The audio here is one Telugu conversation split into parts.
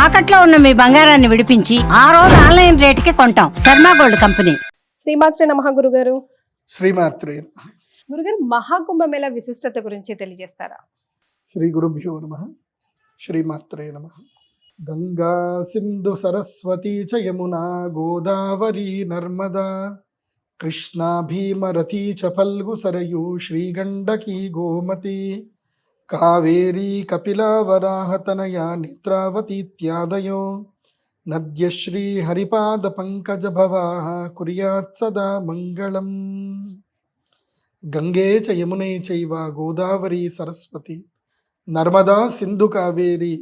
తాకట్లో ఉన్న మీ బంగారాన్ని విడిపించి ఆ రోజు ఆన్లైన్ రేటుకి కొంటాం. Sharma gold company. శ్రీమాత్రే నమః గురుగారు. శ్రీమాత్రే నమః. గురుగారు, మహాకుంభమేళ విశిష్టత గురించి తెలియజేస్తారా? శ్రీ గురుభ్యో నమః. శ్రీమాత్రే నమః. గంగా సింధు సరస్వతి చ యమునా గోదావరి నర్మదా కృష్ణా భీమరథీ చ ఫల్గు సరయూ శ్రీగండకీ గోమతి కావేరీ కపిలా వరాహతనయా నేత్రావతీత్యాదయో నద్యశ్రీ హరిపాద పంకజ భవాః కుర్యాత్ సదా మంగళం. గంగే చ యమునే చైవ గోదావరి సరస్వతి నర్మదా సింధు కావేరి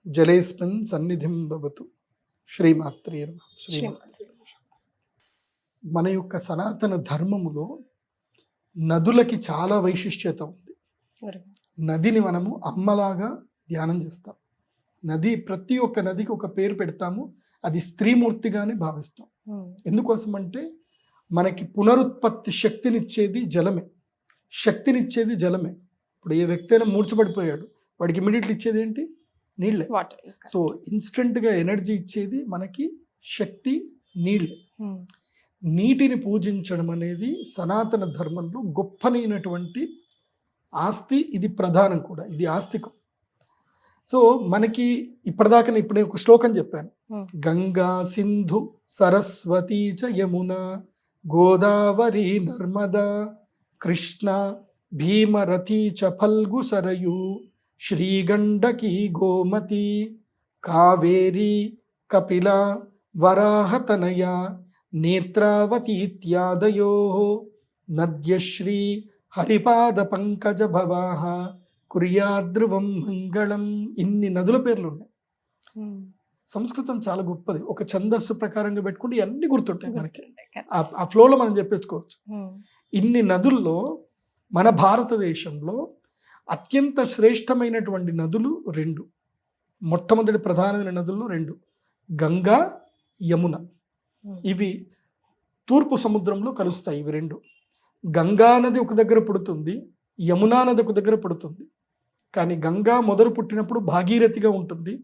జలేస్మిన్ సన్నిధిం భవతు. శ్రీమాత్రే నమః. మన యొక్క సనాతన ధర్మములో నదులకి చాలా వైశిష్ట్యత ఉంది. నదిని మనము అమ్మలాగా ధ్యానం చేస్తాం. నది, ప్రతి ఒక్క నదికి ఒక పేరు పెడతాము. అది స్త్రీమూర్తిగానే భావిస్తాం. ఎందుకోసం అంటే మనకి పునరుత్పత్తి శక్తినిచ్చేది జలమే. శక్తినిచ్చేది జలమే. ఇప్పుడు ఏ వ్యక్తి అయినా మూర్చబడిపోయాడు, వాడికి ఇమీడియట్లీ ఇచ్చేది ఏంటి? నీళ్ళే. సో ఇన్స్టెంట్గా ఎనర్జీ ఇచ్చేది మనకి శక్తి నీళ్ళే. నీటిని పూజించడం అనేది సనాతన ధర్మంలో గొప్పనైనటువంటి ఆస్తి. ఇది ప్రధానం కూడా, ఇది ఆస్తికం. సో మనకి ఇప్పటిదాకా ఇప్పుడు ఒక శ్లోకం చెప్పాను. గంగా సింధు సరస్వతి చ యమున గోదావరి నర్మదా కృష్ణ భీమరథీ చ ఫల్గు సరయూ శ్రీగండకీ గోమతి కావేరీ కపిల వరాహతనయా నేత్రావతీత్యాదయో నద్యశ్రీ హరిపాద పంకజ భవాః కుర్యాద్రువం మంగళం. ఇన్ని నదుల పేర్లు ఉన్నాయి. సంస్కృతం చాలా గొప్పది. ఒక ఛందస్సు ప్రకారంగా పెట్టుకుంటే అన్ని గుర్తుంటాయి మనకి. ఆ ఫ్లోలో మనం చెప్పేసుకోవచ్చు. ఇన్ని నదుల్లో మన భారతదేశంలో అత్యంత శ్రేష్టమైనటువంటి నదులు రెండు. మొట్టమొదటి ప్రధానమైన నదులు రెండు, గంగా, యమున. ఇవి తూర్పు సముద్రంలో కలుస్తాయి. ఇవి రెండు. గంగా నది ఒక దగ్గర పుడుతుంది, యమునా నది ఒక దగ్గర పుడుతుంది. కానీ గంగా మొదలు పుట్టినప్పుడు భాగీరథిగా ఉంటుంది.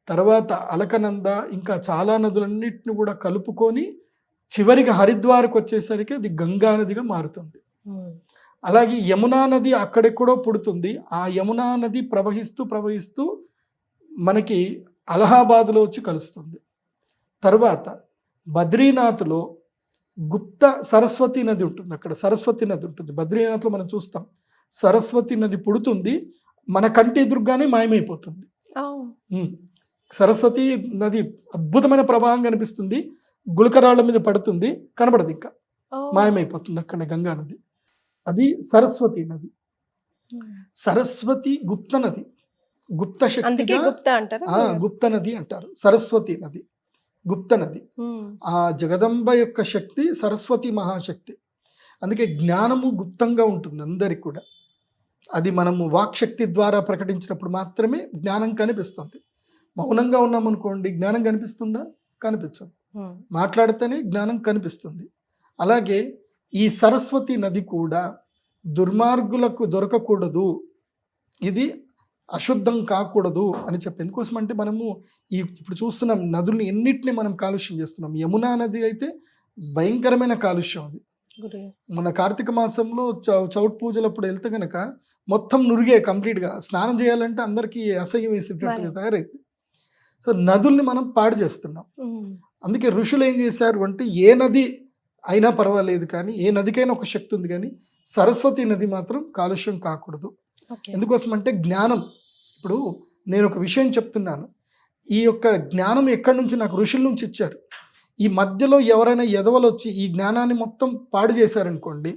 తర్వాత అలకనంద, ఇంకా చాలా నదులన్నిటిని కూడా కలుపుకొని చివరికి హరిద్వార్కి వచ్చేసరికి అది గంగా నదిగా మారుతుంది. అలాగే యమునా నది అక్కడెక్కడో పుడుతుంది. ఆ యమునా నది ప్రవహిస్తూ ప్రవహిస్తూ మనకి అలహాబాద్లో వచ్చి కలుస్తుంది. తర్వాత బద్రీనాథ్లో గుప్త సరస్వతి నది ఉంటుంది. అక్కడ సరస్వతి నది ఉంటుంది. బద్రీనాథ్లో మనం చూస్తాం సరస్వతి నది పుడుతుంది, మన కంటి ఎదురుగానే మాయమైపోతుంది. సరస్వతి నది అద్భుతమైన ప్రవాహం కనిపిస్తుంది, గుళకరాళ్ళ మీద పడుతుంది, కనబడదు, ఇంకా మాయమైపోతుంది అక్కడ గంగా నది. అది సరస్వతి నది. సరస్వతి గుప్త నది, గుప్త శక్తిగా గుప్త నది అంటారు. సరస్వతి నది గుప్త నది. ఆ జగదంబ యొక్క శక్తి సరస్వతి మహాశక్తి. అందుకే జ్ఞానము గుప్తంగా ఉంటుంది అందరికి కూడా. అది మనము వాక్శక్తి ద్వారా ప్రకటించినప్పుడు మాత్రమే జ్ఞానం కనిపిస్తుంది. మౌనంగా ఉన్నామనుకోండి, జ్ఞానం కనిపిస్తుందా? కనిపించదు. మాట్లాడితేనే జ్ఞానం కనిపిస్తుంది. అలాగే ఈ సరస్వతి నది కూడా దుర్మార్గులకు దొరకకూడదు, ఇది అశుద్ధం కాకూడదు అని చెప్పి. ఎందుకోసం అంటే మనము ఇప్పుడు చూస్తున్నాం నదుల్ని ఎన్నిటిని మనం కాలుష్యం చేస్తున్నాం. యమునా నది అయితే భయంకరమైన కాలుష్యం. అది మన కార్తీక మాసంలో చౌట్ పూజలప్పుడు వెళ్తే కనుక మొత్తం నురిగే కంప్లీట్గా. స్నానం చేయాలంటే అందరికీ అసహ్యం వేసేటట్టుగా తయారైంది. సో నదుల్ని మనం పాడు చేస్తున్నాం. అందుకే ఋషులు ఏం చేశారు అంటే, ఏ నది అయినా పర్వాలేదు కానీ, ఏ నదికైనా ఒక శక్తి ఉంది కానీ సరస్వతి నది మాత్రం కాలుష్యం కాకూడదు. ఎందుకోసం అంటే జ్ఞానం. ఇప్పుడు నేను ఒక విషయం చెప్తున్నాను, ఈ యొక్క జ్ఞానం ఎక్కడి నుంచి? నాకు ఋషుల నుంచి ఇచ్చారు. ఈ మధ్యలో ఎవరైనా ఎదవలు వచ్చి ఈ జ్ఞానాన్ని మొత్తం పాడు చేశారనుకోండి,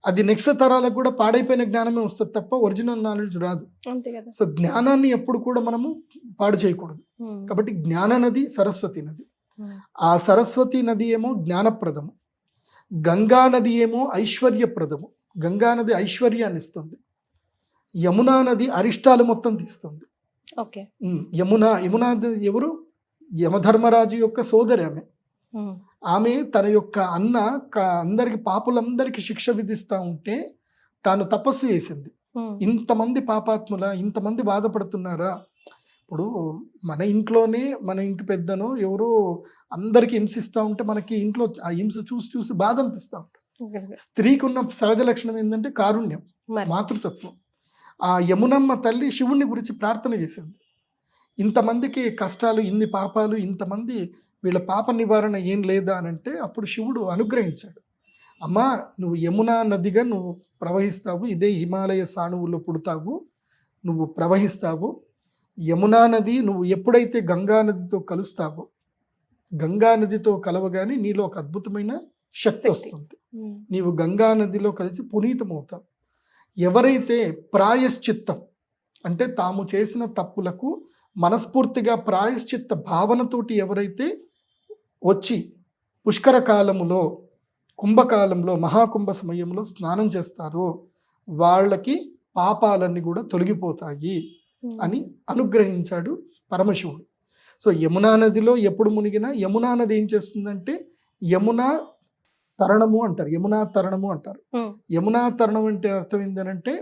అది నెక్స్ట్ తరాలకు కూడా పాడైపోయిన జ్ఞానమే వస్తుంది తప్ప ఒరిజినల్ నాలెడ్జ్ రాదు. సో జ్ఞానాన్ని ఎప్పుడు కూడా మనము పాడు చేయకూడదు. కాబట్టి జ్ఞాన నది సరస్వతి నది. ఆ సరస్వతి నది ఏమో జ్ఞానప్రదము, గంగా నది ఏమో ఐశ్వర్యప్రదము. గంగా నది ఐశ్వర్యాన్ని ఇస్తుంది, యమునా నది అరిష్టాలు మొత్తం తీస్తుంది. యమునా ఎవరు? యమధర్మరాజు యొక్క సోదరి ఆమె. ఆమె తన యొక్క అందరికి పాపులందరికీ శిక్ష విధిస్తూ ఉంటే తాను తపస్సు చేసింది. ఇంతమంది పాపాత్ముల, ఇంతమంది బాధపడుతున్నారా, ఇప్పుడు మన ఇంట్లోనే మన ఇంటి పెద్దనో ఎవరో అందరికి హింసిస్తూ ఉంటే మనకి ఇంట్లో ఆ హింస చూసి చూసి బాధ అనిపిస్తూ ఉంటుంది. స్త్రీకి ఉన్న సహజ లక్షణం ఏంటంటే కారుణ్యం, మరి. మాతృతత్వం. ఆ యమునమ్మ తల్లి శివుణ్ణి గురించి ప్రార్థన చేసింది. ఇంతమందికి కష్టాలు, ఇన్ని పాపాలు, ఇంతమంది వీళ్ళ పాప నివారణ ఏం లేదా అని అంటే అప్పుడు శివుడు అనుగ్రహించాడు. అమ్మా, నువ్వు యమునా నదిగా నువ్వు ప్రవహిస్తావు, ఇదే హిమాలయ సానువుల్లో పుడతావు, నువ్వు ప్రవహిస్తావు. యమునా నది నువ్వు ఎప్పుడైతే గంగా నదితో కలుస్తావో, గంగా నదితో కలవగానే నీలో ఒక అద్భుతమైన శక్తి వస్తుంది. నీవు గంగా నదిలో కలిసి పునీతమవుతావు. ఎవరైతే ప్రాయశ్చిత్తం అంటే తాము చేసిన తప్పులకు మనస్ఫూర్తిగా ప్రాయశ్చిత్త భావనతోటి ఎవరైతే వచ్చి పుష్కర కాలములో, కుంభకాలంలో, మహాకుంభ సమయంలో స్నానం చేస్తారో వాళ్ళకి పాపాలన్నీ కూడా తొలగిపోతాయి అని అనుగ్రహించాడు పరమశివుడు. సో యమునా నదిలో ఎప్పుడు మునిగినా యమునా నది ఏం చేస్తుందంటే యమునా తరణము అంటారు, యమునా తరణము అంటారు. యమునా తరణం అంటే అర్థం ఏంటంటే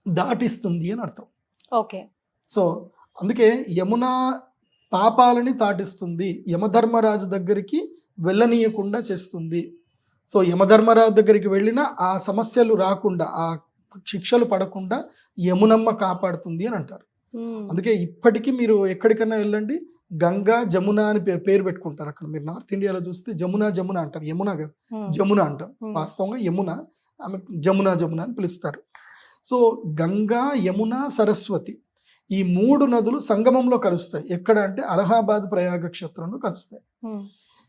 దాటిస్తుంది అని అర్థం. ఓకే. సో అందుకే యమునా పాపాలని దాటిస్తుంది, యమధర్మరాజు దగ్గరికి వెళ్ళనీయకుండా చేస్తుంది. సో యమధర్మరాజు దగ్గరికి వెళ్ళినా ఆ సమస్యలు రాకుండా, ఆ శిక్షలు పడకుండా యమునమ్మ కాపాడుతుంది అని అంటారు. అందుకే ఇప్పటికీ మీరు ఎక్కడికైనా వెళ్ళండి, గంగా జమున అని పేరు పెట్టుకుంటారు. అక్కడ మీరు నార్త్ ఇండియాలో చూస్తే జమున జమున అంటారు, యమున కదా జమున అంటారు. వాస్తవంగా యమున, ఆమె జమున జమున అని పిలుస్తారు. సో గంగా, యమున, సరస్వతి ఈ 3 నదులు సంగమంలో కలుస్తాయి. ఎక్కడ అంటే అలహాబాద్ ప్రయాగ క్షేత్రంలో కలుస్తాయి.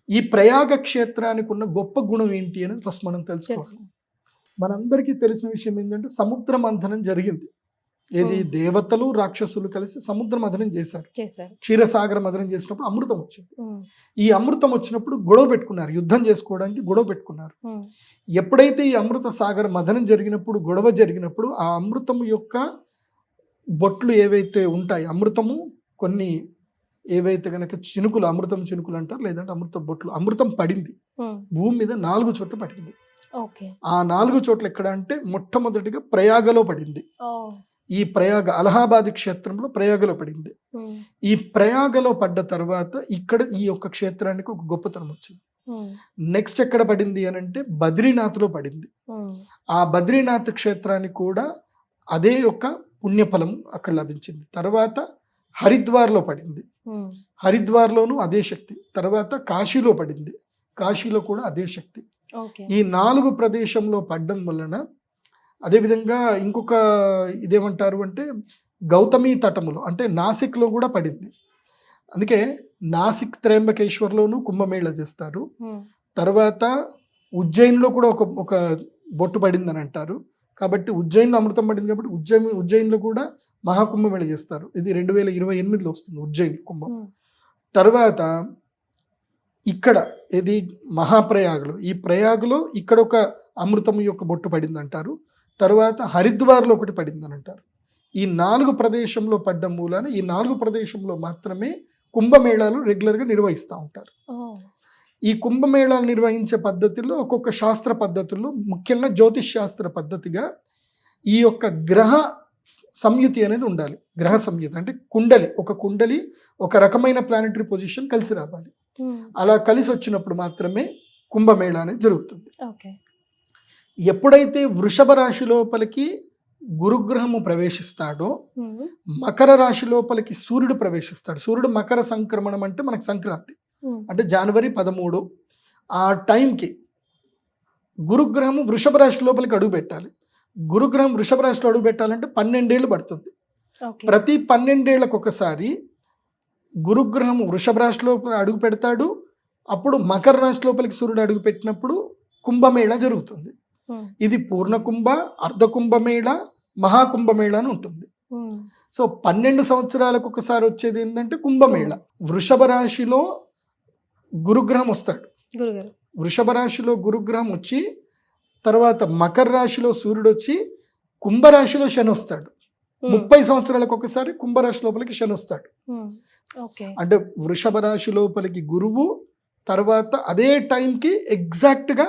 ఈ ప్రయాగ క్షేత్రానికి ఉన్న గొప్ప గుణం ఏంటి అనేది ఫస్ట్ మనం తెలుసుకోవాలి. మనందరికీ తెలిసిన విషయం ఏంటంటే సముద్ర మంథనం జరిగింది. ఏది దేవతలు రాక్షసులు కలిసి సముద్ర మథనం చేశారు. క్షీరసాగర మథనం చేసినప్పుడు అమృతం వచ్చింది. ఈ అమృతం వచ్చినప్పుడు గొడవ పెట్టుకున్నారు, యుద్ధం చేసుకోవడానికి గొడవ పెట్టుకున్నారు. ఎప్పుడైతే ఈ అమృత సాగర మథనం జరిగినప్పుడు, గొడవ జరిగినప్పుడు ఆ అమృతం యొక్క బొట్లు ఏవైతే ఉంటాయి, అమృతము కొన్ని ఏవైతే కనుక చినుకులు, అమృతం చినుకులు అంటారు, లేదంటే అమృత బొట్లు, అమృతం పడింది భూమి మీద 4 చోట్ల పడింది. ఆ 4 చోట్ల ఎక్కడ అంటే మొట్టమొదటిగా ప్రయాగలో పడింది. ఈ ప్రయాగ అలహాబాద్ క్షేత్రంలో ప్రయాగలో పడింది. ఈ ప్రయాగలో పడ్డ తర్వాత ఇక్కడ ఈ యొక్క క్షేత్రానికి ఒక గొప్పతనం వచ్చింది. నెక్స్ట్ ఎక్కడ పడింది అని అంటే బద్రీనాథ్లో పడింది. ఆ బద్రీనాథ్ క్షేత్రానికి కూడా అదే యొక్క పుణ్యఫలం అక్కడ లభించింది. తర్వాత హరిద్వార్లో పడింది, హరిద్వార్లోనూ అదే శక్తి. తర్వాత కాశీలో పడింది, కాశీలో కూడా అదే శక్తి. ఈ 4 ప్రదేశంలో పడ్డం వలన, అదేవిధంగా ఇంకొక ఇదేమంటారు అంటే గౌతమి తటములో అంటే నాసిక్లో కూడా పడింది. అందుకే నాసిక్ త్రయంబకేశ్వర్లోనూ కుంభమేళ చేస్తారు. తర్వాత ఉజ్జయిన్లో కూడా ఒక బొట్టు పడింది అని అంటారు. కాబట్టి ఉజ్జయిన్లో అమృతం పడింది కాబట్టి ఉజ్జయిన్లో కూడా మహాకుంభమేళ చేస్తారు. ఇది 2028లో వస్తుంది ఉజ్జయిన్ కుంభం. తర్వాత ఇక్కడ ఇది మహాప్రయాగలో, ఈ ప్రయాగలో ఇక్కడ ఒక అమృతం యొక్క బొట్టు పడింది అంటారు. తర్వాత హరిద్వార్లో ఒకటి పడిందని అంటారు. ఈ 4 ప్రదేశంలో పడ్డం మూలాన ఈ 4 ప్రదేశంలో మాత్రమే కుంభమేళాలు రెగ్యులర్గా నిర్వహిస్తూ ఉంటారు. ఈ కుంభమేళాలు నిర్వహించే పద్ధతిలో ఒక్కొక్క శాస్త్ర పద్ధతుల్లో, ముఖ్యంగా జ్యోతిష్ శాస్త్ర పద్ధతిగా ఈ యొక్క గ్రహ సంయుతి అనేది ఉండాలి. గ్రహ సంయుతి అంటే కుండలి ఒక రకమైన ప్లానెటరీ పొజిషన్ కలిసి రావాలి. అలా కలిసి వచ్చినప్పుడు మాత్రమే కుంభమేళ అనేది జరుగుతుంది. ఎప్పుడైతే వృషభ రాశి లోపలికి గురుగ్రహము ప్రవేశిస్తాడో, మకర రాశి లోపలికి సూర్యుడు ప్రవేశిస్తాడు. సూర్యుడు మకర సంక్రమణం అంటే మనకు సంక్రాంతి అంటే జనవరి 13 ఆ టైంకి గురుగ్రహము వృషభ రాశి లోపలికి అడుగు పెట్టాలి. గురుగ్రహం వృషభ రాశిలో అడుగు పెట్టాలంటే 12 ఏళ్ళు పడుతుంది. ప్రతి 12 ఏళ్లకు ఒకసారి గురుగ్రహము వృషభ రాశి లోపల అడుగు పెడతాడు. అప్పుడు మకర రాశి లోపలికి సూర్యుడు అడుగు పెట్టినప్పుడు కుంభమేళ జరుగుతుంది. ఇది పూర్ణకుంభ, అర్ధకుంభమేళ, మహాకుంభమేళ అని ఉంటుంది. సో 12 సంవత్సరాలకు ఒకసారి వచ్చేది ఏంటంటే కుంభమేళ. వృషభ రాశిలో గురుగ్రహం వస్తాడు. వృషభ రాశిలో గురుగ్రహం వచ్చి తర్వాత మకర రాశిలో సూర్యుడు వచ్చి కుంభరాశిలో శని వస్తాడు. 30 సంవత్సరాలకు ఒకసారి కుంభరాశి లోపలికి శని వస్తాడు. అంటే వృషభ రాశి లోపలికి గురువు, తర్వాత అదే టైంకి ఎగ్జాక్ట్గా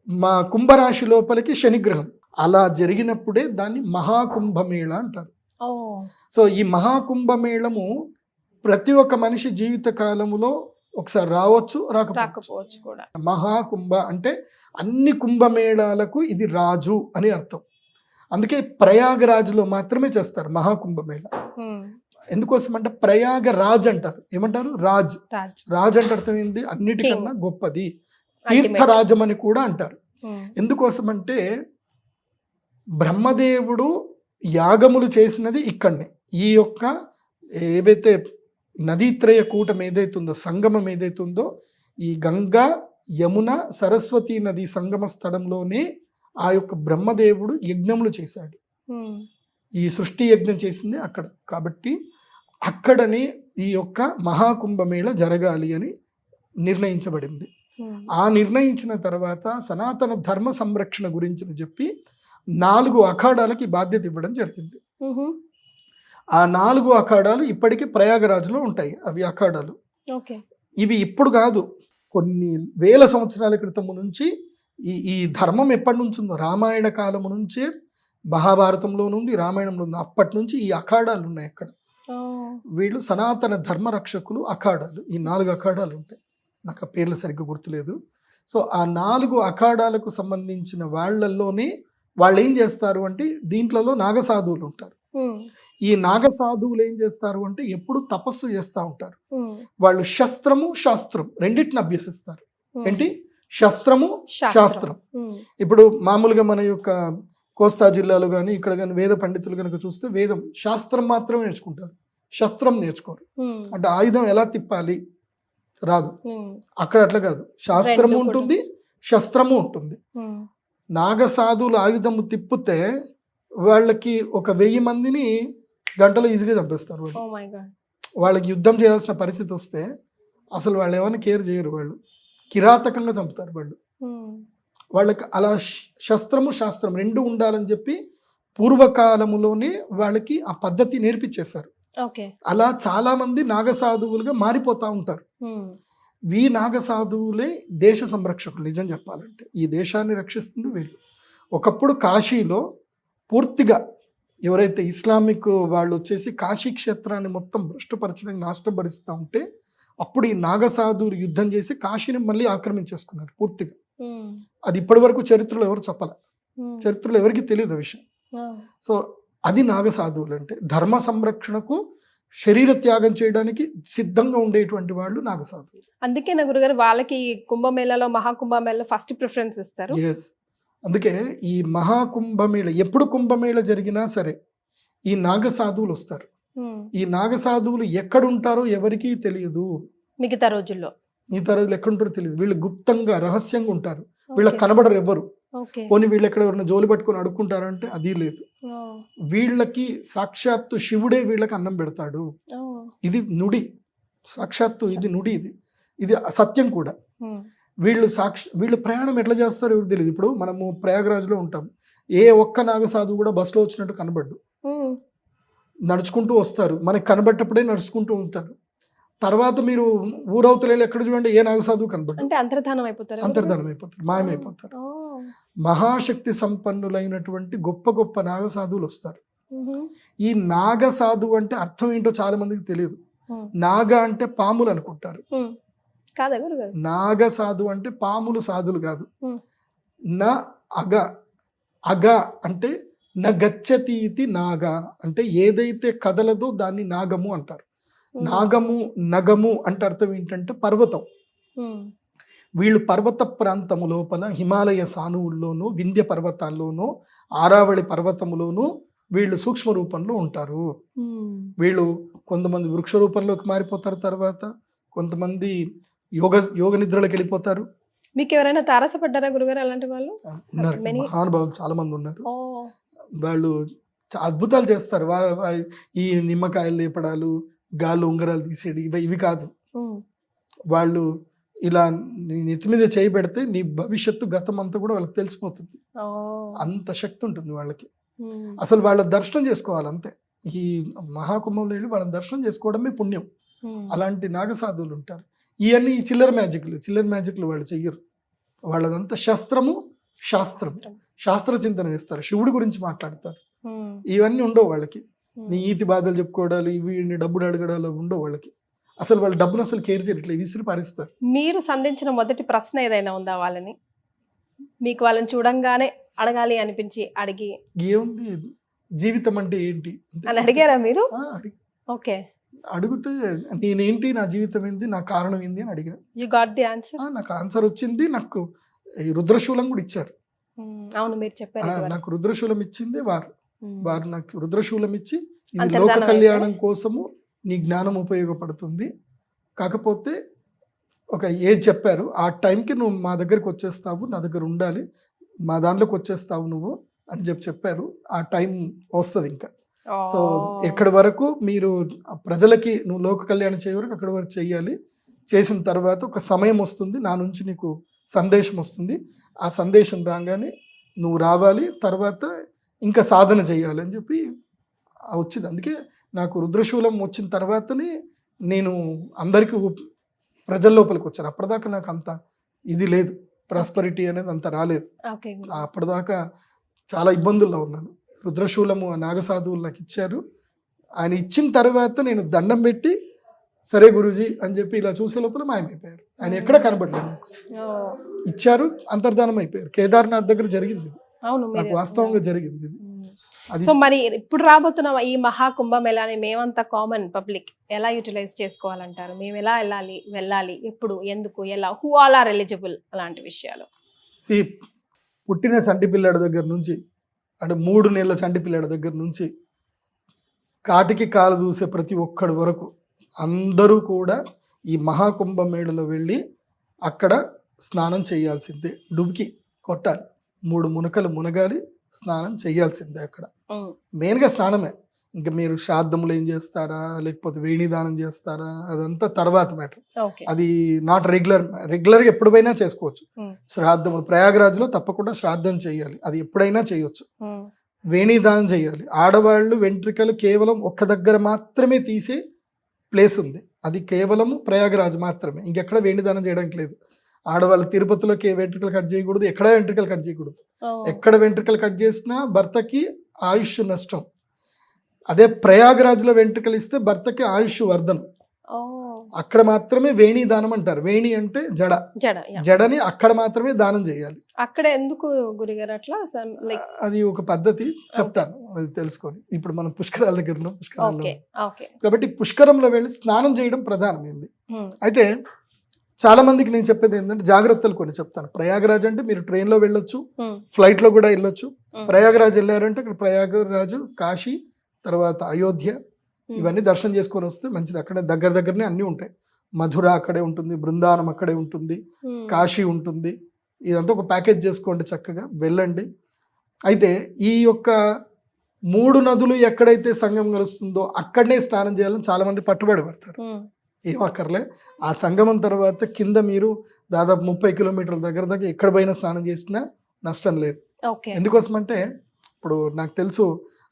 మా కుంభరాశి లోపలికి శనిగ్రహం. అలా జరిగినప్పుడే దాన్ని మహాకుంభమేళ అంటారు. ఓ సో ఈ మహాకుంభమేళము ప్రతి ఒక్క మనిషి జీవిత కాలములో ఒకసారి రావచ్చు, రాకపోవచ్చు. రాకపోవచ్చు కూడా. మహాకుంభ అంటే అన్ని కుంభమేళాలకు ఇది రాజు అని అర్థం. అందుకే ప్రయాగరాజ్లో మాత్రమే చేస్తారు మహాకుంభమేళ. ఎందుకోసం అంటే ప్రయాగ రాజ్ అంటారు. ఏమంటారు? రాజ్. రాజ్ అంటే అర్థం ఏంది? అన్నిటికన్నా గొప్పది. తీర్థరాజం అని కూడా అంటారు. ఎందుకోసం అంటే బ్రహ్మదేవుడు యాగములు చేసినది ఇక్కడనే. ఈ యొక్క ఏవైతే నదీత్రయ కూటం ఏదైతుందో, సంగమం ఏదైతుందో, ఈ గంగా యమున సరస్వతి నది సంగమ స్థలంలోనే ఆ యొక్క బ్రహ్మదేవుడు యజ్ఞములు చేశాడు. ఈ సృష్టి యజ్ఞం చేసింది అక్కడ. కాబట్టి అక్కడనే ఈ యొక్క మహాకుంభమేళ జరగాలి అని నిర్ణయించబడింది. ఆ నిర్ణయించిన తర్వాత సనాతన ధర్మ సంరక్షణ గురించి చెప్పి 4 అఖాడాలకి బాధ్యత ఇవ్వడం జరిగింది. ఆ 4 అఖాడాలు ఇప్పటికీ ప్రయాగరాజ్లో ఉంటాయి. అవి అఖాడాలు. ఇవి ఇప్పుడు కాదు, కొన్ని వేల సంవత్సరాల క్రితం నుంచి ఈ ధర్మం ఎప్పటి నుంచి ఉందో, రామాయణ కాలము నుంచే మహాభారతంలోనూ ఉంది, రామాయణంలో ఉంది. అప్పటి నుంచి ఈ అఖాడాలు ఉన్నాయి అక్కడ. వీళ్ళు సనాతన ధర్మ రక్షకులు అఖాడాలు. ఈ 4 అఖాడాలు ఉంటాయి. నాకు ఆ పేర్లు సరిగ్గా గుర్తులేదు. సో ఆ 4 అఖాడాలకు సంబంధించిన వాళ్ళల్లోనే వాళ్ళు ఏం చేస్తారు అంటే, దీంట్లో నాగసాధువులు ఉంటారు. ఈ నాగసాధువులు ఏం చేస్తారు అంటే ఎప్పుడు తపస్సు చేస్తూ ఉంటారు. వాళ్ళు శస్త్రము శాస్త్రం రెండింటిని అభ్యసిస్తారు. ఏంటి? శస్త్రము శాస్త్రం. ఇప్పుడు మామూలుగా మన యొక్క కోస్తా జిల్లాలో కానీ ఇక్కడ కానీ వేద పండితులు కనుక చూస్తే వేదం శాస్త్రం మాత్రమే నేర్చుకుంటారు, శస్త్రం నేర్చుకోరు. అంటే ఆయుధం ఎలా తిప్పాలి రాదు. అక్కడ అట్లా కాదు, శాస్త్రము ఉంటుంది, శస్త్రము ఉంటుంది. నాగసాధువులు ఆయుధము తిప్పితే వాళ్ళకి 1000 మందిని గంటలో ఈజీగా చంపేస్తారు. వాళ్ళకి యుద్ధం చేయాల్సిన పరిస్థితి వస్తే అసలు వాళ్ళు ఏమైనా కేర్ చేయరు. వాళ్ళు కిరాతకంగా చంపుతారు. వాళ్ళకి అలా శస్త్రము శాస్త్రం 2 ఉండాలని చెప్పి పూర్వకాలములోనే వాళ్ళకి ఆ పద్ధతి నేర్పించేశారు. అలా చాలా మంది నాగసాధువులుగా మారిపోతా ఉంటారు. ఈ నాగసాధువులే దేశ సంరక్షకులు. నిజం చెప్పాలంటే ఈ దేశాన్ని రక్షిస్తుంది వీళ్ళు. ఒకప్పుడు కాశీలో పూర్తిగా ఎవరైతే ఇస్లామిక్ వాళ్ళు వచ్చేసి కాశీ క్షేత్రాన్ని మొత్తం భ్రష్టపరచడానికి నాశనపరుస్తూ ఉంటే అప్పుడు ఈ నాగసాధువులు యుద్ధం చేసి కాశీని మళ్ళీ ఆక్రమించేసుకున్నారు పూర్తిగా. అది ఇప్పటి వరకు చరిత్రలో ఎవరు చెప్పాల, చరిత్రలో ఎవరికి తెలియదు ఆ విషయం. సో అది నాగసాధువులు అంటే ధర్మ సంరక్షణకు శరీర త్యాగం చేయడానికి సిద్ధంగా ఉండేటువంటి వాళ్ళు నాగసాధువులు. అందుకే నా గురుగారు వాళ్ళకి కుంభమేళలో మహాకుంభమేళలో ఫస్ట్ ప్రిఫరెన్స్ ఇస్తారు. అందుకే ఈ మహాకుంభమేళ ఎప్పుడు కుంభమేళ జరిగినా సరే ఈ నాగసాధువులు వస్తారు. ఈ నాగసాధువులు ఎక్కడుంటారో ఎవరికీ తెలియదు. మిగతా రోజుల్లో ఎక్కడుంటారో తెలియదు. వీళ్ళు గుప్తంగా రహస్యంగా ఉంటారు. వీళ్ళకి కనబడరు ఎవరు. పోనీ వీళ్ళు ఎక్కడ ఎవరైనా జోలి పట్టుకొని అడుక్కుంటారంటే అది లేదు. వీళ్ళకి సాక్షాత్తు శివుడే వీళ్ళకి అన్నం పెడతాడు. ఇది నుడి, సాక్షాత్తు ఇది నుడి, ఇది సత్యం కూడా. వీళ్ళు ప్రయాణం ఎట్లా చేస్తారో ఎవరికి తెలియదు. ఇప్పుడు మనము ప్రయాగరాజ్లో ఉంటాం, ఏ ఒక్క నాగసాధువు కూడా బస్సులో వచ్చినట్టు కనబడ్డు. నడుచుకుంటూ వస్తారు, మనకి కనబడ్డప్పుడే నడుచుకుంటూ ఉంటారు. తర్వాత మీరు ఊరవతలేళ్ళు ఎక్కడ చూడండి ఏ నాగసాధువు కనబడ్డు, అంటే అంతర్ధానం అయిపోతారు, మాయమైపోతారు. మహాశక్తి సంపన్నులైనటువంటి గొప్ప గొప్ప నాగసాధువులు వస్తారు. ఈ నాగసాధువు అంటే అర్థం ఏంటో చాలా మందికి తెలియదు. నాగ అంటే పాములు అనుకుంటారు. నాగసాధు అంటే పాములు సాధులు కాదు. అగ అంటే నగచ్చతి ఇది నాగ అంటే ఏదైతే కదలదో దాన్ని నాగము అంటారు. నాగము నగము అంటే అర్థం ఏంటంటే పర్వతం. వీళ్ళు పర్వత ప్రాంతము లోపల హిమాలయ సానువుల్లోనూ వింధ్య పర్వతాల్లోనూ ఆరావళి పర్వతములోనూ వీళ్ళు సూక్ష్మ రూపంలో ఉంటారు. వీళ్ళు కొంతమంది వృక్ష రూపంలోకి మారిపోతారు, తర్వాత కొంతమంది యోగ నిద్రలోకి వెళ్ళిపోతారు. మీకు ఎవరైనా తారసపడ్డారా గురుగారు అలాంటి వాళ్ళు? ఉన్నారు, మహానుభావులు చాలా మంది ఉన్నారు. వాళ్ళు అద్భుతాలు చేస్తారు. ఈ నిమ్మకాయలు లేపడాలు, గాల్లో ఉంగరాలు తీసేది ఇవి కాదు. వాళ్ళు ఇలా నెత్తి మీద చేయి పెడితే నీ భవిష్యత్తు గతం అంతా కూడా వాళ్ళకి తెలిసిపోతుంది. అంత శక్తి ఉంటుంది వాళ్ళకి. అసలు వాళ్ళ దర్శనం చేసుకోవాలి అంతే. ఈ మహాకుంభంలో వెళ్ళి వాళ్ళ దర్శనం చేసుకోవడమే పుణ్యం. అలాంటి నాగసాధువులు ఉంటారు. ఇవన్నీ చిల్లర మ్యాజిక్లు వాళ్ళు చెయ్యరు. వాళ్ళదంతా శస్త్రము శాస్త్రం, శాస్త్ర చింతన చేస్తారు, శివుడి గురించి మాట్లాడతారు. ఇవన్నీ ఉండవు వాళ్ళకి. నీ ఈతి బాధలు చెప్పుకోవడాలు ఇవి డబ్బులు అడగడాలు ఉండవు వాళ్ళకి. అసలు వాళ్ళ డబ్బును అసలు కేర్ చేయట్లేదు, విసిరి పారేస్తారు. మీరు సంధించిన మొదటి ప్రశ్న ఏదైనా ఉందా వాళ్ళని? మీకు వాళ్ళని చూడంగానే అడగాలి అనిపించి అడిగి ఏముంది, జీవితం అంటే ఏంటి అని అడిగారా మీరు? ఓకే, అడిగితే నేనేంటి, నా జీవితం ఏంది, నా కారణం ఏంది అని అడిగా. You got the answer. నాకు ఆన్సర్ వచ్చింది. నాకు ఈ రుద్రశూలం కూడా ఇచ్చారు. అవును, మీరు చెప్పారు. నాకు రుద్రశూలం ఇచ్చింది వారు. వారు నాకు రుద్రశూలం ఇచ్చి ఇది అంతర్ధానం లోక అయితే? కళ్యాణం కోసము నీ జ్ఞానం ఉపయోగపడుతుంది, కాకపోతే ఒక ఏజ్ చెప్పారు, ఆ టైంకి నువ్వు మా దగ్గరికి వచ్చేస్తావు, నా దగ్గర ఉండాలి, మా దాంట్లోకి వచ్చేస్తావు నువ్వు అని చెప్పారు. ఆ టైం వస్తుంది ఇంకా. సో ఎక్కడి వరకు మీరు ప్రజలకి నువ్వు లోక కళ్యాణం చేయ వరకు అక్కడి వరకు చెయ్యాలి. చేసిన తర్వాత ఒక సమయం వస్తుంది, నా నుంచి నీకు సందేశం వస్తుంది, ఆ సందేశం రాగానే నువ్వు రావాలి, తర్వాత ఇంకా సాధన చేయాలి అని చెప్పి వచ్చింది. అందుకే నాకు రుద్రశూలం వచ్చిన తర్వాతనే నేను అందరికీ ప్రజల లోపలికి వచ్చాను. అప్పటిదాకా నాకు అంత ఇది లేదు, ప్రాస్పరిటీ అనేది అంత రాలేదు. అప్పటిదాకా చాలా ఇబ్బందుల్లో ఉన్నాను. రుద్రశూలము నాగసాధువులు నాకు ఇచ్చారు. ఆయన ఇచ్చిన తర్వాత నేను దండం పెట్టి సరే గురూజీ అని చెప్పి ఇలా చూసే లోపల మాయమైపోయారు. ఆయన ఎక్కడ కనబడలేదు నాకు. ఇచ్చారు, అంతర్ధానం అయిపోయారు. కేదార్నాథ్ దగ్గర జరిగింది, నాకు వాస్తవంగా జరిగింది ఇది. సో మరి ఇప్పుడు రాబోతున్న ఈ మహాకుంభమేళాని మేమంతా కామన్ పబ్లిక్ ఎలా యూటిలైజ్ చేసుకోవాలంటారు? మేము ఎలా వెళ్ళాలి, ఎప్పుడు, ఎందుకు, ఎలా, హూ ఆల్ ఆర్ ఎలిజిబుల్, అలాంటి విషయాలు? పుట్టిన సంటి పిల్లాడి దగ్గర నుంచి, అంటే 3 నెలల చంటి పిల్లాడి దగ్గర నుంచి కాటికి కాలు దూసే ప్రతి ఒక్కడి వరకు అందరూ కూడా ఈ మహాకుంభమేళలో వెళ్ళి అక్కడ స్నానం చేయాల్సిందే. డుబ్కి కొట్టాలి, 3 మునకలు మునగాలి, స్నానం చేయాల్సిందే. అక్కడ మెయిన్గా స్నానమే. ఇంకా మీరు శ్రాద్ధములు ఏం చేస్తారా, లేకపోతే వేణిదానం చేస్తారా, అదంతా తర్వాత మ్యాటర్. అది నాట్ రెగ్యులర్గా ఎప్పుడైనా చేసుకోవచ్చు. శ్రాద్ధములు ప్రయాగరాజ్లో తప్పకుండా శ్రాద్ధం చేయాలి, అది ఎప్పుడైనా చేయొచ్చు. వేణిదానం చేయాలి. ఆడవాళ్ళు వెంట్రుకలు కేవలం ఒక్క దగ్గర మాత్రమే తీసే ప్లేస్ ఉంది, అది కేవలము ప్రయాగరాజ్ మాత్రమే, ఇంకెక్కడ వేణిదానం చేయడానికి లేదు. ఆడవాళ్ళు తిరుపతిలోకి వెంట్రుకలు కట్ చేయకూడదు, ఎక్కడ వెంట్రుకలు కట్ చేయకూడదు. ఎక్కడ వెంట్రుకలు కట్ చేసినా భర్తకి ఆయుష్ నష్టం. అదే ప్రయాగరాజ్లో వెంట్రుకలు ఇస్తే భర్తకి ఆయుష్ వర్ధనం. అక్కడ మాత్రమే వేణి దానం అంటారు. వేణి అంటే జడ, జడని అక్కడ మాత్రమే దానం చేయాలి. అక్కడ ఎందుకు గురుగారు అట్లా? అది ఒక పద్ధతి, చెప్తాను, అది తెలుసుకొని. ఇప్పుడు మనం పుష్కరాల దగ్గర ఉన్నాం, పుష్కరాల్లో కాబట్టి పుష్కరంలో వెళ్ళి స్నానం చేయడం ప్రధానమైంది. అయితే చాలా మందికి నేను చెప్పేది ఏంటంటే జాగ్రత్తలు కొన్ని చెప్తాను. ప్రయాగరాజ్ అంటే మీరు ట్రైన్లో వెళ్ళొచ్చు, ఫ్లైట్లో కూడా వెళ్ళొచ్చు. ప్రయాగరాజ్ వెళ్ళారంటే ఇక్కడ ప్రయాగరాజు, కాశీ, తర్వాత అయోధ్య, ఇవన్నీ దర్శనం చేసుకొని వస్తే మంచిది. అక్కడే దగ్గరనే అన్నీ ఉంటాయి. మధుర అక్కడే ఉంటుంది, బృందావనం అక్కడే ఉంటుంది, కాశీ ఉంటుంది. ఇదంతా ఒక ప్యాకేజ్ చేసుకోండి, చక్కగా వెళ్ళండి. అయితే ఈ యొక్క 3 నదులు ఎక్కడైతే సంగమం కలుస్తుందో అక్కడనే స్నానం చేయాలని చాలా మంది పట్టుబడి పడతారు. ఏం అక్కర్లే. ఆ సంగమం తర్వాత కింద మీరు దాదాపు 30 కిలోమీటర్ల దగ్గర ఎక్కడ పోయినా స్నానం చేసినా నష్టం లేదు. ఎందుకోసం అంటే ఇప్పుడు నాకు తెలుసు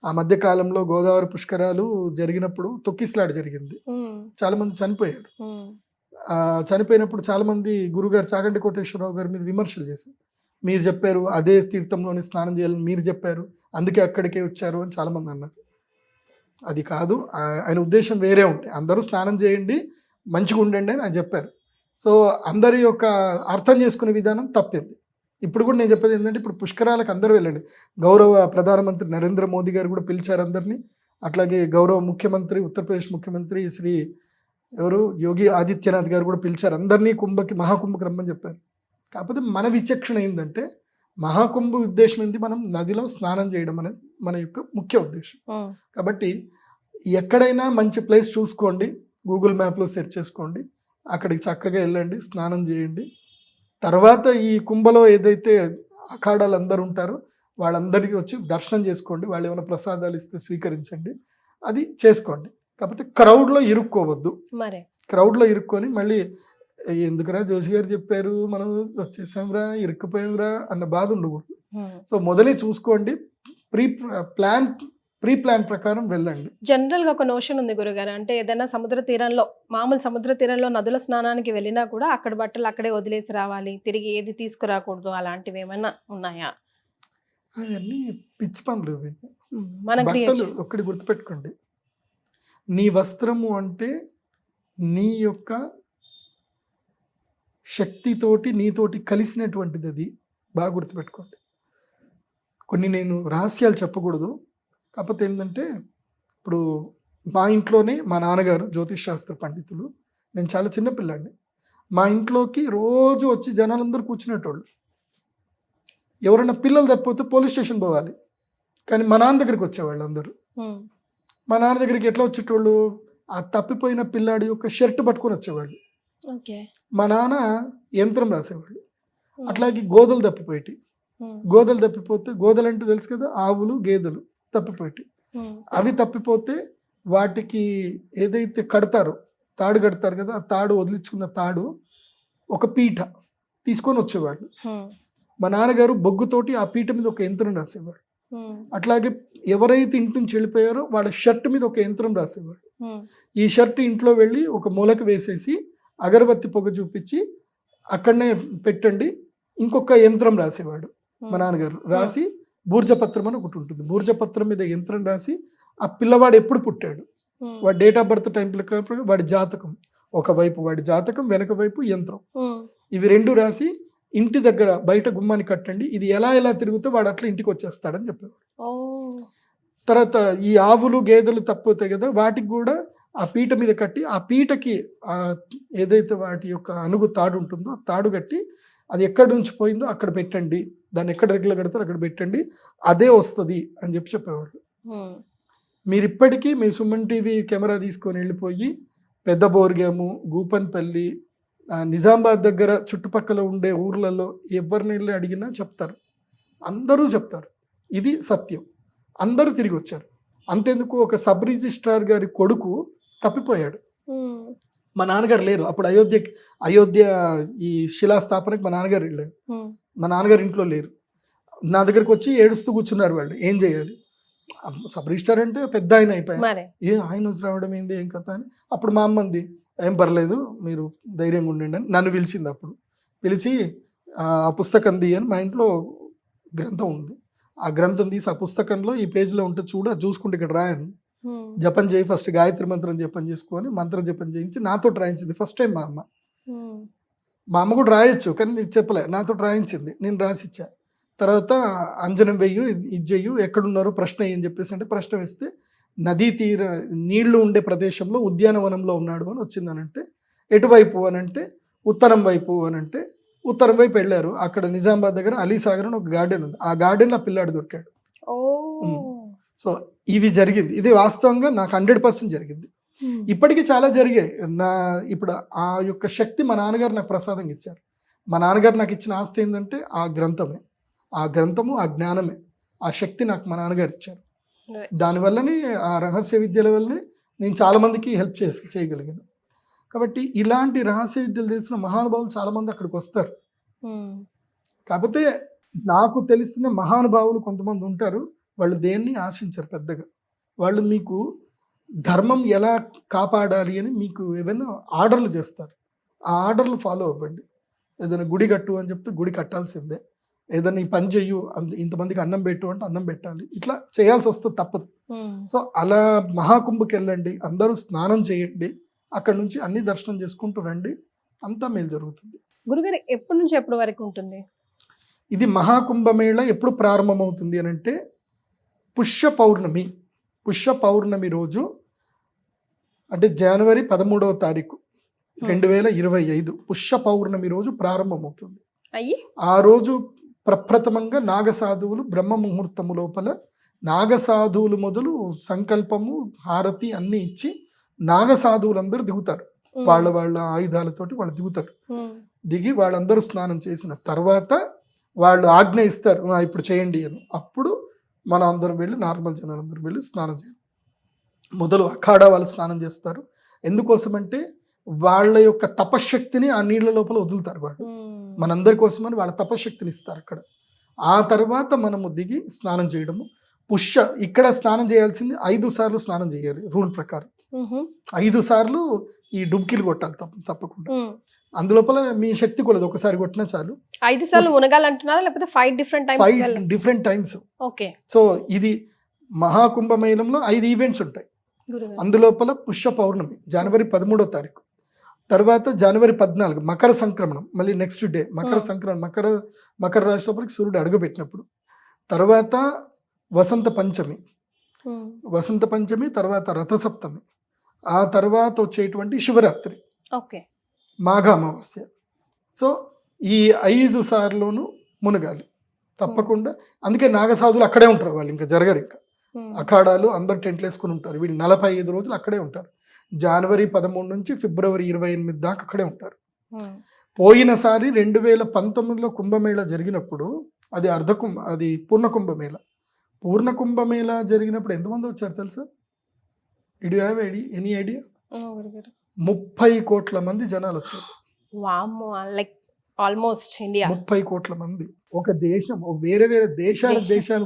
ఆ మధ్య కాలంలో గోదావరి పుష్కరాలు జరిగినప్పుడు తొక్కిసలాట జరిగింది, చాలా మంది చనిపోయారు. చనిపోయినప్పుడు చాలా మంది గురుగారు చాగంటి కోటేశ్వరరావు గారి మీద విమర్శలు చేశారు. మీరు చెప్పారు అదే తీర్థంలోనే స్నానం చేయాలని మీరు చెప్పారు, అందుకే అక్కడికే వచ్చారు అని చాలా మంది అన్నారు. అది కాదు, ఆయన ఉద్దేశం వేరే ఉంటాయి. అందరూ స్నానం చేయండి, మంచిగా ఉండండి అని ఆయన చెప్పారు. సో అందరి యొక్క అర్థం చేసుకునే విధానం తప్పింది. ఇప్పుడు కూడా నేను చెప్పేది ఏంటంటే ఇప్పుడు పుష్కరాలకు అందరూ వెళ్ళండి. గౌరవ ప్రధానమంత్రి నరేంద్ర మోదీ గారు కూడా పిలిచారు అందరినీ. అట్లాగే గౌరవ ముఖ్యమంత్రి, ఉత్తరప్రదేశ్ ముఖ్యమంత్రి శ్రీ యోగి ఆదిత్యనాథ్ గారు కూడా పిలిచారు అందరినీ మహాకుంభకి రమ్మని చెప్పారు. కాకపోతే మన విచక్షణ ఏంటంటే మహాకుంభ ఉద్దేశం ఏంటి, మనం నదిలో స్నానం చేయడం అనేది మన యొక్క ముఖ్య ఉద్దేశం. కాబట్టి ఎక్కడైనా మంచి ప్లేస్ చూసుకోండి, గూగుల్ మ్యాప్లో సెర్చ్ చేసుకోండి, అక్కడికి చక్కగా వెళ్ళండి, స్నానం చేయండి. తర్వాత ఈ కుంభలో ఏదైతే అఖాడాలు అందరూ ఉంటారో వాళ్ళందరికీ వచ్చి దర్శనం చేసుకోండి, వాళ్ళు ఏమైనా ప్రసాదాలు ఇస్తే స్వీకరించండి, అది చేసుకోండి. కాకపోతే క్రౌడ్లో ఇరుక్కోవద్దు. క్రౌడ్లో ఇరుక్కొని మళ్ళీ ఎందుకురా జోషి గారు చెప్పారు మనం వచ్చేసాంరా ఇరుక్కుపోయాంరా అన్న బాధ ఉండకూడదు. సో మొదలే చూసుకోండి, ప్రీ ప్లాన్ ప్రకారం వెళ్ళండి. జనరల్ గా ఒక నోషన్ ఉంది గురుగారు, అంటే ఏదైనా మామూలు సముద్ర తీరంలో నదుల స్నానానికి వెళ్ళినా కూడా అక్కడ బట్టలు అక్కడే వదిలేసి రావాలి, తిరిగి ఏది తీసుకురాకూడదు, అలాంటివి ఏమైనా ఉన్నాయా? అవన్నీ పిచ్చి పనులు ఇవి. మనం క్రియేట్ బట్టలు ఒక్కటి గుర్తుపెట్టుకోండి, నీ వస్త్రము అంటే నీ యొక్క శక్తితోటి నీతోటి కలిసినటువంటిది, అది బాగా గుర్తుపెట్టుకోండి. కొన్ని నేను రహస్యాలు చెప్పకూడదు, కాకపోతే ఏంటంటే ఇప్పుడు మా ఇంట్లోనే మా నాన్నగారు జ్యోతిష్ శాస్త్ర పండితులు, నేను చాలా చిన్నపిల్లాడిని. మా ఇంట్లోకి రోజు వచ్చి జనాలందరూ కూర్చునేటోళ్ళు. ఎవరైనా పిల్లలు తప్పిపోతే పోలీస్ స్టేషన్ పోవాలి, కానీ మా నాన్న దగ్గరికి వచ్చేవాళ్ళు అందరూ. మా నాన్న దగ్గరికి ఎట్లా వచ్చేటోళ్ళు, ఆ తప్పిపోయిన పిల్లాడి యొక్క షర్ట్ పట్టుకొని వచ్చేవాళ్ళు. మా నాన్న యంత్రం రాసేవాళ్ళు. అట్లాగే గోదలు తప్పిపోయేటి, గోదలు తప్పిపోతే, గోదలు అంటే తెలుసు కదా, ఆవులు గేదెలు తప్పిపోయేటి. అవి తప్పిపోతే వాటికి ఏదైతే కడతారో, తాడు కడతారు కదా, ఆ తాడు వదిలించుకున్న తాడు ఒక పీఠ తీసుకొని వచ్చేవాళ్ళు. మా నాన్నగారు బొగ్గుతోటి ఆ పీఠ మీద ఒక యంత్రం రాసేవాడు. అట్లాగే ఎవరైతే ఇంటి నుంచి వెళ్ళిపోయారో వాళ్ళ షర్ట్ మీద ఒక యంత్రం రాసేవాడు. ఈ షర్ట్ ఇంట్లో వెళ్ళి ఒక మూలకు వేసేసి అగరబత్తి పొగ చూపించి అక్కడనే పెట్టండి, ఇంకొక యంత్రం రాసేవాడు మా నాన్నగారు. రాసి బూర్జపత్రం అని ఒకటి ఉంటుంది, బూర్జపత్రం మీద యంత్రం రాసి ఆ పిల్లవాడు ఎప్పుడు పుట్టాడు, వాడి డేట్ ఆఫ్ బర్త్ టైం ప్రకారం వాడి జాతకం, ఒకవైపు వాడి జాతకం, వెనక వైపు యంత్రం, ఇవి రెండు రాసి ఇంటి దగ్గర బయట గుమ్మాన్ని కట్టండి, ఇది ఎలా ఎలా తిరుగుతే వాడు అట్లా ఇంటికి వచ్చేస్తాడని చెప్పేవాడు. తర్వాత ఈ ఆవులు గేదెలు తప్పిపోతాయి కదా, వాటికి కూడా ఆ పీట మీద కట్టి, ఆ పీటకి ఏదైతే వాటి యొక్క అణుగు తాడు ఉంటుందో ఆ తాడు కట్టి అది ఎక్కడి నుంచి పోయిందో అక్కడ పెట్టండి, దాన్ని ఎక్కడ రెగ్యులర్ కడతారో అక్కడ పెట్టండి, అదే వస్తుంది అని చెప్పేవాళ్ళు. మీరు ఇప్పటికీ మీ సుమన్ టీవీ కెమెరా తీసుకొని వెళ్ళిపోయి పెద్ద బోర్గాము, గూపన్పల్లి, నిజామాబాద్ దగ్గర చుట్టుపక్కల ఉండే ఊర్లలో ఎవరిని వెళ్ళి అడిగినా చెప్తారు, అందరూ చెప్తారు, ఇది సత్యం. అందరూ తిరిగి వచ్చారు. అంతెందుకు, ఒక సబ్ రిజిస్ట్రార్ గారి కొడుకు తప్పిపోయాడు. మా నాన్నగారు లేరు అప్పుడు, అయోధ్య ఈ శిలాస్థాపనకి మా నాన్నగారు వెళ్ళారు. మా నాన్నగారు ఇంట్లో లేరు. నా దగ్గరకు వచ్చి ఏడుస్తూ కూర్చున్నారు వాళ్ళు, ఏం చేయాలి. సబ్ రిజిస్ట్రార్ అంటే పెద్ద ఆయన అయిపోయారు, ఆయన వచ్చి రావడం ఏంది, ఏం కథ అని. అప్పుడు మా అమ్మ అంది, ఏం పర్లేదు మీరు ధైర్యంగా ఉండండి అని నన్ను పిలిచింది. అప్పుడు పిలిచి ఆ పుస్తకం తీయని, మా ఇంట్లో గ్రంథం ఉంది, ఆ గ్రంథం తీసి ఆ పుస్తకంలో ఈ పేజీలో ఉంటే చూడు, అది చూసుకుంటే ఇక్కడ రాయని, జపం చేయి ఫస్ట్, గాయత్రి మంత్రం జపం చేసుకొని మంత్రం జపం చేయించి నాతో రాయించింది ఫస్ట్ టైం మా అమ్మ. మా అమ్మ కూడా రాయొచ్చు కానీ నేను చెప్పలే, నాతో రాయించింది, నేను రాసిచ్చా. తర్వాత అంజనం వెయ్యి, ఇది చెయ్యు, ఎక్కడున్నారో ప్రశ్న ఏం చెప్పేసి అంటే ప్రశ్న వేస్తే నదీ తీర నీళ్లు ఉండే ప్రదేశంలో ఉద్యానవనంలో ఉన్నాడు అని వచ్చిందనంటే, ఎటువైపు అని అంటే ఉత్తరం వైపు అని అంటే ఉత్తరం వైపు వెళ్ళారు. అక్కడ నిజామాబాద్ దగ్గర అలీసాగర్ అని ఒక గార్డెన్ ఉంది, ఆ గార్డెన్లో ఆ పిల్లాడు దొరికాడు. సో ఇవి జరిగింది, ఇది వాస్తవంగా నాకు 100% జరిగింది. ఇప్పటికీ చాలా జరిగాయి. ఇప్పుడు ఆ యొక్క శక్తి మా నాన్నగారు నాకు ప్రసాదంగా ఇచ్చారు. మా నాన్నగారు నాకు ఇచ్చిన ఆస్తి ఏంటంటే ఆ గ్రంథమే, ఆ గ్రంథము, ఆ జ్ఞానమే, ఆ శక్తి నాకు మా నాన్నగారు ఇచ్చారు. దానివల్లనే, ఆ రహస్య విద్యల వల్లనే నేను చాలామందికి హెల్ప్ చేయగలిగాను. కాబట్టి ఇలాంటి రహస్య విద్యలు తెలిసిన మహానుభావులు చాలామంది అక్కడికి వస్తారు. కాకపోతే నాకు తెలిసిన మహానుభావులు కొంతమంది ఉంటారు, వాళ్ళు దేన్ని ఆశించరు పెద్దగా. వాళ్ళు మీకు ధర్మం ఎలా కాపాడాలి అని మీకు ఏమైనా ఆర్డర్లు చేస్తారు, ఆ ఆర్డర్లు ఫాలో అవ్వండి. ఏదైనా గుడి కట్టు అని చెప్తే గుడి కట్టాల్సిందే, ఏదైనా ఈ పని చెయ్యు, ఇంతమందికి అన్నం పెట్టు అంటే అన్నం పెట్టాలి, ఇట్లా చేయాల్సి వస్తుంది, తప్పదు. సో అలా మహాకుంభకి వెళ్ళండి, అందరూ స్నానం చేయండి, అక్కడ నుంచి అన్ని దర్శనం చేసుకుంటూ రండి, అంతా మేలు జరుగుతుంది. గురుగారు ఎప్పటి నుంచి ఎప్పటి వరకు ఉంటుంది ఇది మహాకుంభమేళ? ఎప్పుడు ప్రారంభమవుతుంది అని అంటే పుష్య పౌర్ణమి రోజు, అంటే జనవరి 13వ తారీఖు 2025 పుష్య పౌర్ణమి రోజు ప్రారంభమవుతుంది. ఆ రోజు ప్రప్రథమంగా నాగసాధువులు బ్రహ్మ ముహూర్తము లోపల నాగసాధువులు మొదలు సంకల్పము, హారతి అన్ని ఇచ్చి నాగసాధువులందరూ దిగుతారు, వాళ్ళ ఆయుధాలతోటి వాళ్ళు దిగుతారు. దిగి వాళ్ళందరూ స్నానం చేసిన తర్వాత వాళ్ళు ఆజ్ఞ ఇస్తారు, ఇప్పుడు చేయండి అని. అప్పుడు మనం అందరం వెళ్ళి, నార్మల్ జనాలందరూ వెళ్ళి స్నానం చేయాలి. మొదలు అఖాడా వాళ్ళు స్నానం చేస్తారు. ఎందుకోసమంటే వాళ్ళ యొక్క తపశక్తిని ఆ నీళ్ళ లోపల వదులుతారు వాళ్ళు, మనందరి కోసమని వాళ్ళ తపశక్తిని ఇస్తారు అక్కడ. ఆ తర్వాత మనము దిగి స్నానం చేయడము. ఇక్కడ స్నానం చేయాల్సింది 5 సార్లు స్నానం చేయాలి రూల్ ప్రకారం. 5 సార్లు ఈ డుబ్కిలు కొట్టాలి తప్పకుండా. అందులోపల మీ శక్తి కొలదు, ఒకసారి కొట్టినా చాలు. 5 సార్లు మునగాలంటున్నారా లేకపోతే 5 different times? 5 different times. Okay. So ఇది మహాకుంభమేళంలో 5 ఈవెంట్స్ ఉంటాయి. అందులోపల పుష్య పౌర్ణమి జనవరి 13వ తారీఖు, తర్వాత జనవరి 14 మకర సంక్రమణం, మళ్ళీ నెక్స్ట్ డే మకర సంక్రమణం, మకర రాశి లోపలికి సూర్యుడు అడుగుపెట్టినప్పుడు, తర్వాత వసంత పంచమి, తర్వాత రథసప్తమి, ఆ తర్వాత వచ్చేటువంటి శివరాత్రి, ఓకే, మాఘ అమావాస్య. సో ఈ 5 సార్లును మునగాలి తప్పకుండా. అందుకే నాగసాధులు అక్కడే ఉంటారు, వాళ్ళు ఇంకా జరగరు. ఇంకా అఖాడాలు అందరు టెంట్లు వేసుకుని ఉంటారు. వీళ్ళు 45 రోజులు అక్కడే ఉంటారు. జనవరి 13 నుంచి ఫిబ్రవరి 28 దాకా అక్కడే ఉంటారు. పోయినసారి 2019లో కుంభమేళ జరిగినప్పుడు అది పూర్ణ కుంభమేళ జరిగినప్పుడు ఎంతమంది వచ్చారు తెలుసా? Did you have any idea? 30 కోట్ల మంది జనాలు వచ్చారు. వామ్మో, లైక్ ఆల్మోస్ట్ ఇండియా. 30 కోట్ల మంది. ఒక దేశం, వేరే దేశాలు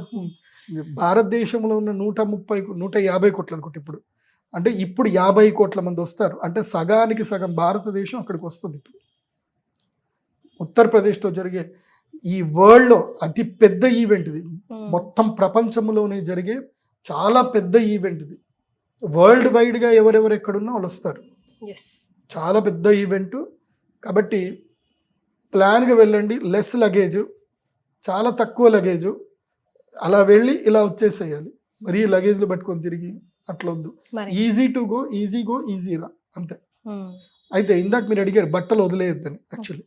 భారతదేశంలో ఉన్న 150 కోట్లు అనుకుంటే ఇప్పుడు 50 కోట్ల మంది వస్తారు. అంటే సగానికి సగం భారతదేశం అక్కడికి వస్తుంది. ఇప్పుడు ఉత్తరప్రదేశ్లో జరిగే ఈ వరల్డ్లో అతి పెద్ద ఈవెంట్ ఇది. మొత్తం ప్రపంచంలోనే జరిగే చాలా పెద్ద ఈవెంట్ ఇది. వరల్డ్ వైడ్గా ఎవరెవరు ఎక్కడున్నా వాళ్ళు వస్తారు. చాలా పెద్ద ఈవెంట్ కాబట్టి ప్లాన్గా వెళ్ళండి. లెస్ లగేజ్, చాలా తక్కువ లగేజ్, అలా వెళ్ళి ఇలా వచ్చేసేయాలి. మరీ లగేజ్లు పట్టుకొని తిరిగి అట్లా వద్దు. ఈజీ టు గో, ఈజీ రా, అంతే. అయితే ఇందాక మీరు అడిగారు బట్టలు వదిలేయొద్దని. యాక్చువల్లీ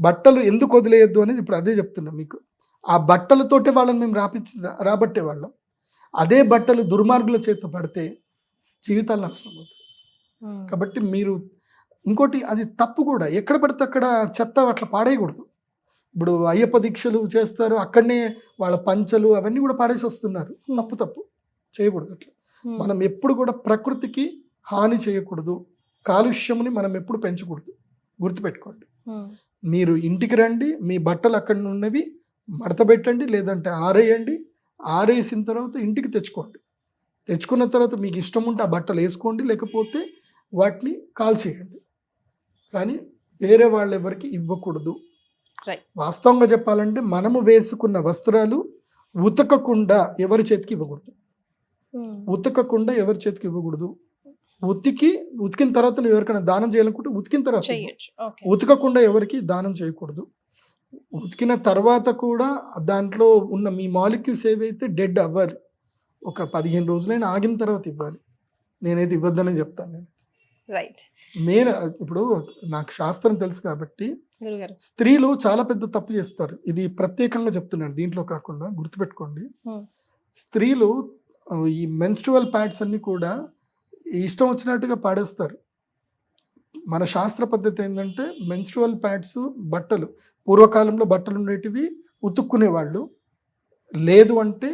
బట్టలు ఎందుకు వదిలేయొద్దు అనేది ఇప్పుడు అదే చెప్తున్నా మీకు. ఆ బట్టలతోటే వాళ్ళని మేము రాబట్టే వాళ్ళం. అదే బట్టలు దుర్మార్గుల చేత పడితే జీవితాలు నాశనం అవుతాయి. కాబట్టి మీరు ఇంకోటి, అది తప్పు కూడా. ఎక్కడ పడితే అక్కడ చెత్త అట్లా పాడేయకూడదు. ఇప్పుడు అయ్యప్ప దీక్షలు చేస్తారు, అక్కడనే వాళ్ళ పంచలు అవన్నీ కూడా పాడేసి వస్తున్నారు. తప్పు చేయకూడదు అట్లా. మనం ఎప్పుడు కూడా ప్రకృతికి హాని చేయకూడదు, కాలుష్యముని మనం ఎప్పుడు పెంచకూడదు. గుర్తుపెట్టుకోండి. మీరు ఇంటికి రండి, మీ బట్టలు అక్కడ ఉన్నవి మడత పెట్టండి, లేదంటే ఆరేయండి. ఆరేసిన తర్వాత ఇంటికి తెచ్చుకోండి. తెచ్చుకున్న తర్వాత మీకు ఇష్టం ఉంటే ఆ బట్టలు వేసుకోండి, లేకపోతే వాటిని కాల్చేయండి. కానీ వేరే వాళ్ళు ఎవరికి ఇవ్వకూడదు. వాస్తవంగా చెప్పాలంటే మనము వేసుకున్న వస్త్రాలు ఉతకకుండా ఎవరి చేతికి ఇవ్వకూడదు. ఉతికిన తర్వాత నువ్వు ఎవరికైనా దానం చేయాలనుకుంటే ఉతికిన తర్వాత, ఉతకకుండా ఎవరికి దానం చేయకూడదు. ఉతికిన తర్వాత కూడా దాంట్లో ఉన్న మీ మాలిక్యూల్స్ ఏవైతే డెడ్ అవ్వాలి. ఒక 15 రోజులైనా ఆగిన తర్వాత ఇవ్వాలి. నేనైతే ఇవ్వద్దనే చెప్తాను. నేను ఇప్పుడు నాకు శాస్త్రం తెలుసు కాబట్టి. స్త్రీలు చాలా పెద్ద తప్పు చేస్తారు. ఇది ప్రత్యేకంగా చెప్తున్నాను, దీంట్లో కాకుండా. గుర్తుపెట్టుకోండి, స్త్రీలు ఈ మెన్స్ట్రువల్ ప్యాడ్స్ అన్ని కూడా ఇష్టం వచ్చినట్టుగా పాడేస్తారు. మన శాస్త్ర పద్ధతి ఏంటంటే మెన్స్ట్రువల్ ప్యాడ్స్, బట్టలు, పూర్వకాలంలో బట్టలు ఉండేటివి ఉతుక్కునేవాళ్ళు, లేదు అంటే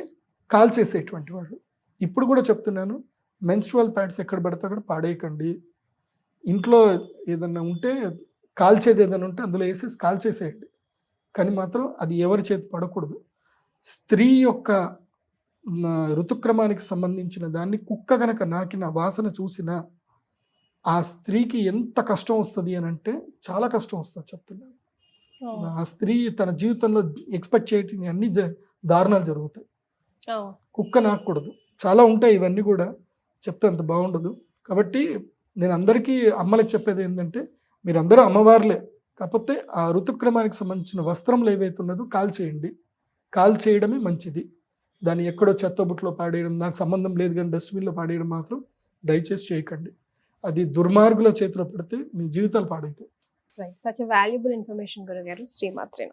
కాల్చేసేటువంటి వాళ్ళు. ఇప్పుడు కూడా చెప్తున్నాను, మెన్స్ట్రువల్ ప్యాడ్స్ ఎక్కడ పడితే అక్కడ పాడేయకండి. ఇంట్లో ఏదన్నా ఉంటే, కాల్చేది ఏదైనా ఉంటే అందులో వేసేసి కాల్చేసేయండి. కానీ మాత్రం అది ఎవరి చేతి పడకూడదు. స్త్రీ యొక్క ఋతుక్రమానికి సంబంధించిన దాన్ని కుక్క గనక నాకిన వాసన చూసినా ఆ స్త్రీకి ఎంత కష్టం వస్తుంది అని అంటే చాలా కష్టం వస్తుంది చెప్తున్నాను. ఆ స్త్రీ తన జీవితంలో ఎక్స్పెక్ట్ చేయటం అన్ని దారుణాలు జరుగుతాయి. కుక్క నాకూడదు. చాలా ఉంటాయి, ఇవన్నీ కూడా చెప్తే అంత బాగుండదు. కాబట్టి నేను అందరికీ అమ్మలకు చెప్పేది ఏంటంటే, మీరందరూ అమ్మవార్లే, కాకపోతే ఆ ఋతుక్రమానికి సంబంధించిన వస్త్రంలో ఏవైతే ఉన్నదో కాల్చేయండి. కాల్చేయడమే మంచిది. దాన్ని ఎక్కడో చెత్తబుట్లో పాడేయడం, నాకు సంబంధం లేదు కానీ డస్ట్బిన్లో పాడేయడం మాత్రం దయచేసి చేయకండి. అది దుర్మార్గుల చేతిలో పెడితే మీ జీవితాలు పాడైతాయి. Such a valuable information, Gurugaru. Srimatri.